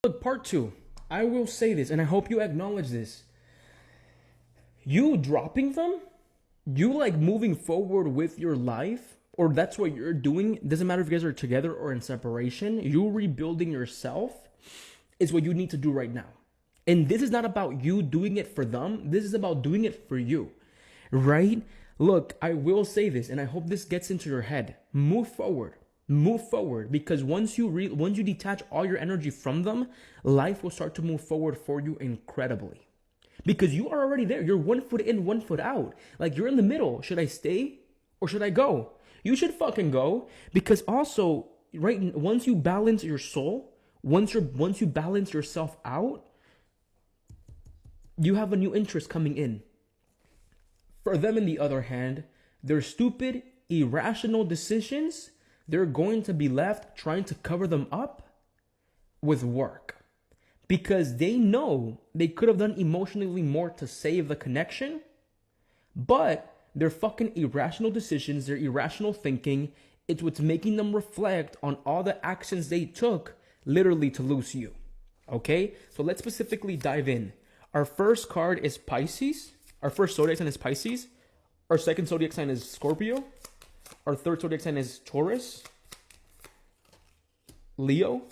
Look, part two. I will say this, and I hope you acknowledge this. You dropping them, you like moving forward with your life, or that's what you're doing. It doesn't matter if you guys are together or in separation. You rebuilding yourself is what you need to do right now. And this is not about you doing it for them. This is about doing it for you, right? Look, I will say this, and I hope this gets into your head. Move forward. Move forward, because once you detach all your energy from them, life will start to move forward for you incredibly. Because you are already there. You're 1 foot in, 1 foot out. Like, you're in the middle. Should I stay or should I go? You should fucking go, because also, right, once you balance your soul, once you balance yourself out, you have a new interest coming in. For them, on the other hand, their stupid, irrational decisions, they're going to be left trying to cover them up with work, because they know they could have done emotionally more to save the connection, but their fucking irrational decisions, their irrational thinking, it's what's making them reflect on all the actions they took literally to lose you. Okay? So let's specifically dive in. Our first card is Pisces. Our first zodiac sign is Pisces. Our second zodiac sign is Scorpio. Our third zodiac sign is Taurus, Leo,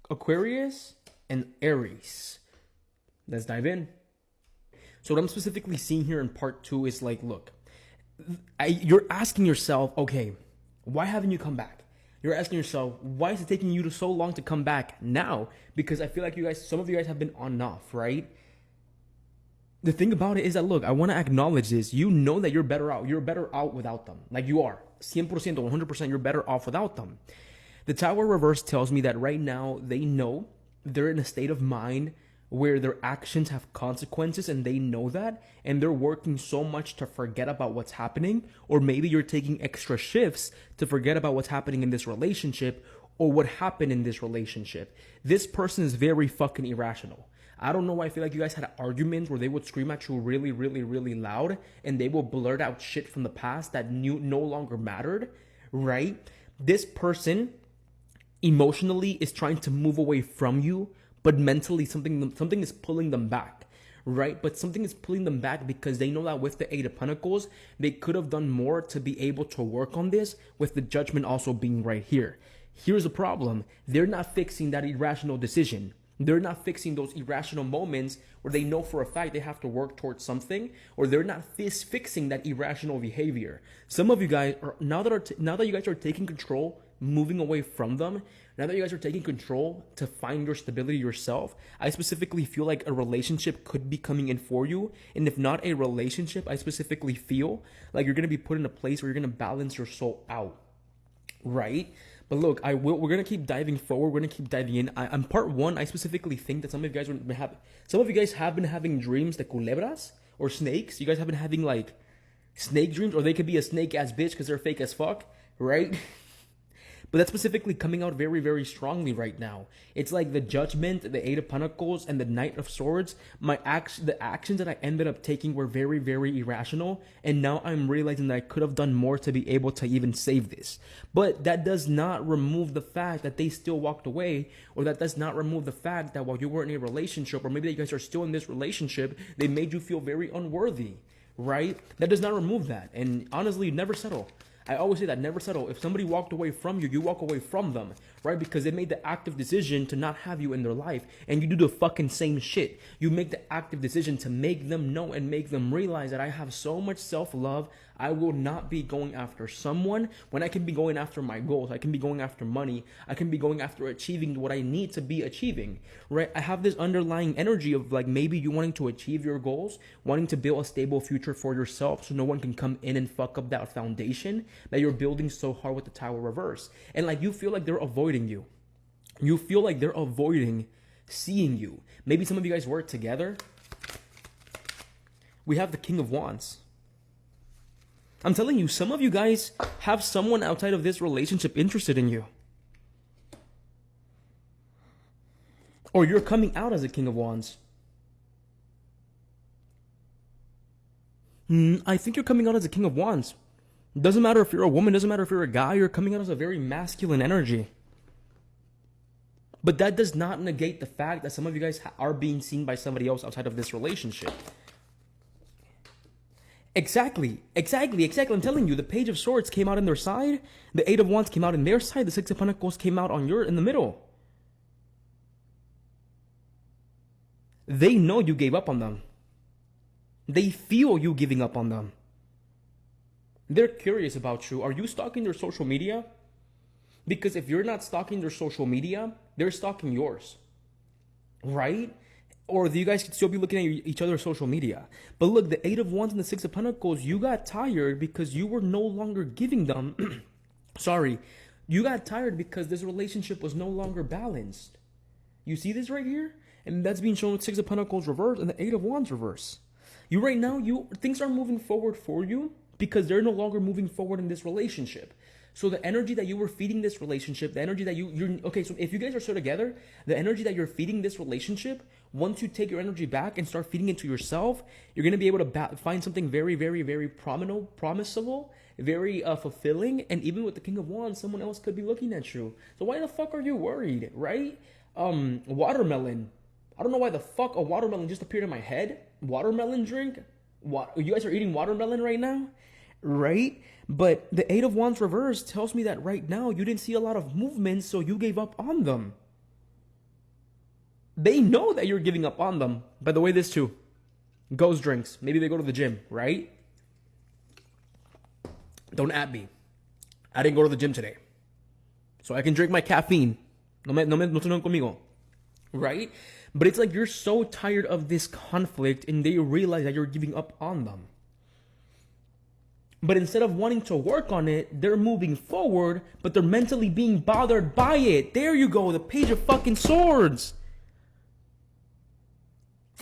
Aquarius, and Aries. Let's dive in. So what I'm specifically seeing here in part two is like, look, you're asking yourself, okay, why haven't you come back? You're asking yourself, why is it taking you so long to come back now? Because I feel like some of you guys have been on and off, right? The thing about it is that, look, I want to acknowledge this. You know that you're better out. You're better out without them. Like, you are. 100%, 100%, you're better off without them. The Tower reverse tells me that right now they know they're in a state of mind where their actions have consequences, and they know that, and they're working so much to forget about what's happening, or maybe you're taking extra shifts to forget about what's happening in this relationship or what happened in this relationship. This person is very fucking irrational. I don't know why I feel like you guys had arguments where they would scream at you really, really, really loud, and they will blurt out shit from the past that no longer mattered, right? This person emotionally is trying to move away from you, but mentally something is pulling them back, right? But something is pulling them back because they know that with the Eight of Pentacles, they could have done more to be able to work on this, with the Judgment also being right here. Here's the problem. They're not fixing that irrational decision. They're not fixing those irrational moments where they know for a fact they have to work towards something, or they're not fixing that irrational behavior. Some of you guys are, now that you guys are taking control, moving away from them, now that you guys are taking control to find your stability yourself, I specifically feel like a relationship could be coming in for you. And if not a relationship, I specifically feel like you're going to be put in a place where you're going to balance your soul out, right? But look, we're gonna keep diving forward. We're gonna keep diving in. On part one, I specifically think that some of you guys have been having dreams de culebras or snakes. You guys have been having like snake dreams, or they could be a snake ass bitch because they're fake as fuck, right? But that's specifically coming out very, very strongly right now. It's like the Judgment, the Eight of Pentacles, and the Knight of Swords. The actions that I ended up taking were very, very irrational. And now I'm realizing that I could have done more to be able to even save this. But that does not remove the fact that they still walked away, or that does not remove the fact that while you were in a relationship, or maybe you guys are still in this relationship, they made you feel very unworthy, right? That does not remove that. And honestly, never settle. I always say that, never settle. If somebody walked away from you, you walk away from them, right? Because they made the active decision to not have you in their life, and you do the fucking same shit. You make the active decision to make them know and make them realize that I have so much self-love, I will not be going after someone when I can be going after my goals. I can be going after money. I can be going after achieving what I need to be achieving, right? I have this underlying energy of like maybe you wanting to achieve your goals, wanting to build a stable future for yourself so no one can come in and fuck up that foundation that you're building so hard with the Tower reverse. And like you feel like they're avoiding you. You feel like they're avoiding seeing you. Maybe some of you guys work together. We have the King of Wands. I'm telling you, some of you guys have someone outside of this relationship interested in you. Or you're coming out as a King of Wands. I think you're coming out as a King of Wands. Doesn't matter if you're a woman, doesn't matter if you're a guy, you're coming out as a very masculine energy. But that does not negate the fact that some of you guys are being seen by somebody else outside of this relationship. Exactly. I'm telling you, the Page of Swords came out on their side. The Eight of Wands came out on their side. The Six of Pentacles came out on in the middle. They know you gave up on them. They feel you giving up on them. They're curious about you. Are you stalking their social media? Because if you're not stalking their social media, they're stalking yours. Right? Or you guys could still be looking at each other's social media. But look, the Eight of Wands and the Six of Pentacles, you got tired because you were no longer giving them... Sorry. You got tired because this relationship was no longer balanced. You see this right here? And that's being shown with Six of Pentacles reverse and the Eight of Wands reverse. You right now, things are moving forward for you because they're no longer moving forward in this relationship. So the energy that you were feeding this relationship, the energy that you're okay, so if you guys are still together, the energy that you're feeding this relationship, once you take your energy back and start feeding it to yourself, you're going to be able to find something very, very, very promisable, very fulfilling. And even with the King of Wands, someone else could be looking at you. So why the fuck are you worried, right? Watermelon. I don't know why the fuck a watermelon just appeared in my head. Watermelon drink? You guys are eating watermelon right now? Right? But the Eight of Wands reverse tells me that right now you didn't see a lot of movement, so you gave up on them. They know that you're giving up on them. By the way, this too. Ghost drinks. Maybe they go to the gym, right? Don't at me. I didn't go to the gym today. So I can drink my caffeine. No tengan conmigo. Right? But it's like you're so tired of this conflict and they realize that you're giving up on them. But instead of wanting to work on it, they're moving forward, but they're mentally being bothered by it. There you go, the Page of fucking Swords.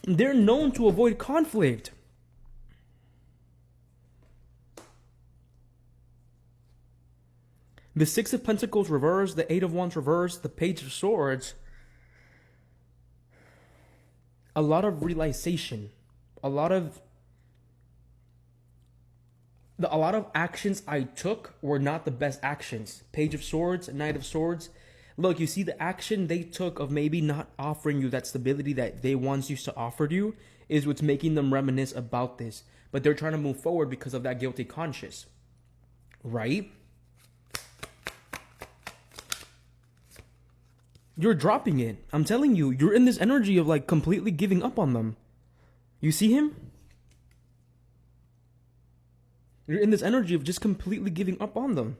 They're known to avoid conflict. The Six of Pentacles reverse, the Eight of Wands reverse, the Page of Swords. A lot of realization, a lot of actions I took were not the best actions. Page of Swords, Knight of Swords. Look, you see the action they took of maybe not offering you that stability that they once used to offer you is what's making them reminisce about this. But they're trying to move forward because of that guilty conscience. Right? You're dropping it. I'm telling you, you're in this energy of like completely giving up on them. You see him? You're in this energy of just completely giving up on them.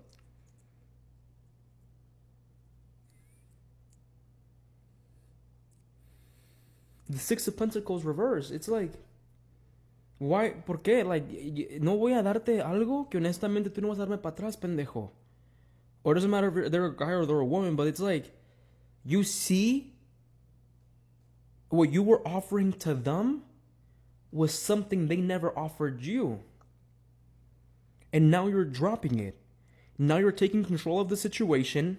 The Six of Pentacles reverse. It's like, why? ¿Por qué? Like, no voy a darte algo que honestamente tú no vas a darme para atrás, pendejo. Or it doesn't matter if they're a guy or they're a woman, but it's like, you see, what you were offering to them was something they never offered you. And now you're dropping it. Now you're taking control of the situation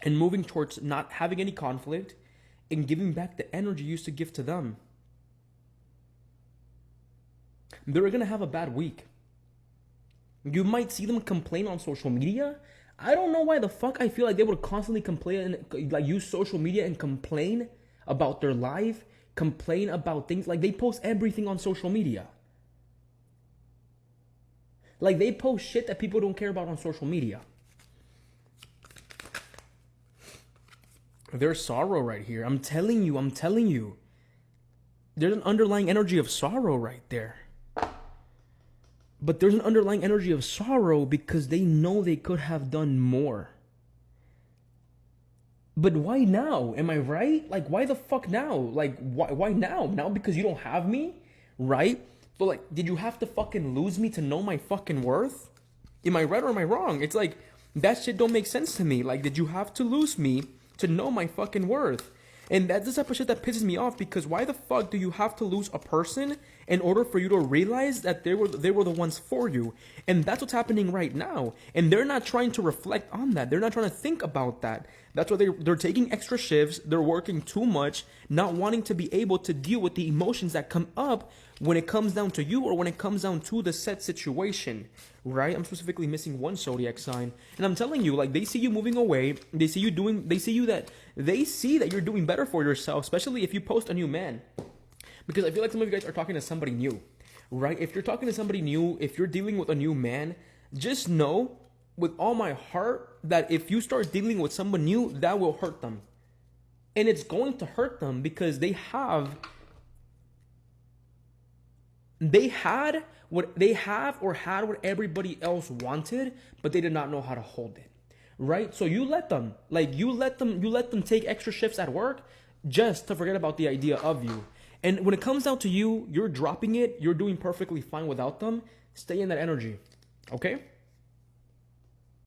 and moving towards not having any conflict and giving back the energy you used to give to them. They're going to have a bad week. You might see them complain on social media. I don't know why the fuck I feel like they would constantly complain, like use social media and complain about their life, complain about things. Like they post everything on social media. Like they post shit that people don't care about on social media. There's sorrow right here. I'm telling you. There's an underlying energy of sorrow right there. But there's an underlying energy of sorrow because they know they could have done more. But why now? Am I right? Like, why the fuck now? Like, why now? Now because you don't have me? Right? So, like, did you have to fucking lose me to know my fucking worth? Am I right or am I wrong? It's like, that shit don't make sense to me. Like, did you have to lose me to know my fucking worth? And that's the type of shit that pisses me off because why the fuck do you have to lose a person in order for you to realize that they were the ones for you. And that's what's happening right now. And they're not trying to reflect on that. They're not trying to think about that. That's why they're taking extra shifts. They're working too much, not wanting to be able to deal with the emotions that come up when it comes down to you or when it comes down to the set situation, right? I'm specifically missing one zodiac sign. And I'm telling you, like, they see you moving away. They see that you're doing better for yourself, especially if you post a new man. Because I feel like some of you guys are talking to somebody new, right? If you're talking to somebody new, if you're dealing with a new man, just know with all my heart that if you start dealing with someone new, that will hurt them. And it's going to hurt them because they had what everybody else wanted, but they did not know how to hold it, right? So you let them take extra shifts at work just to forget about the idea of you. And when it comes down to you, you're dropping it, you're doing perfectly fine without them. Stay in that energy, okay?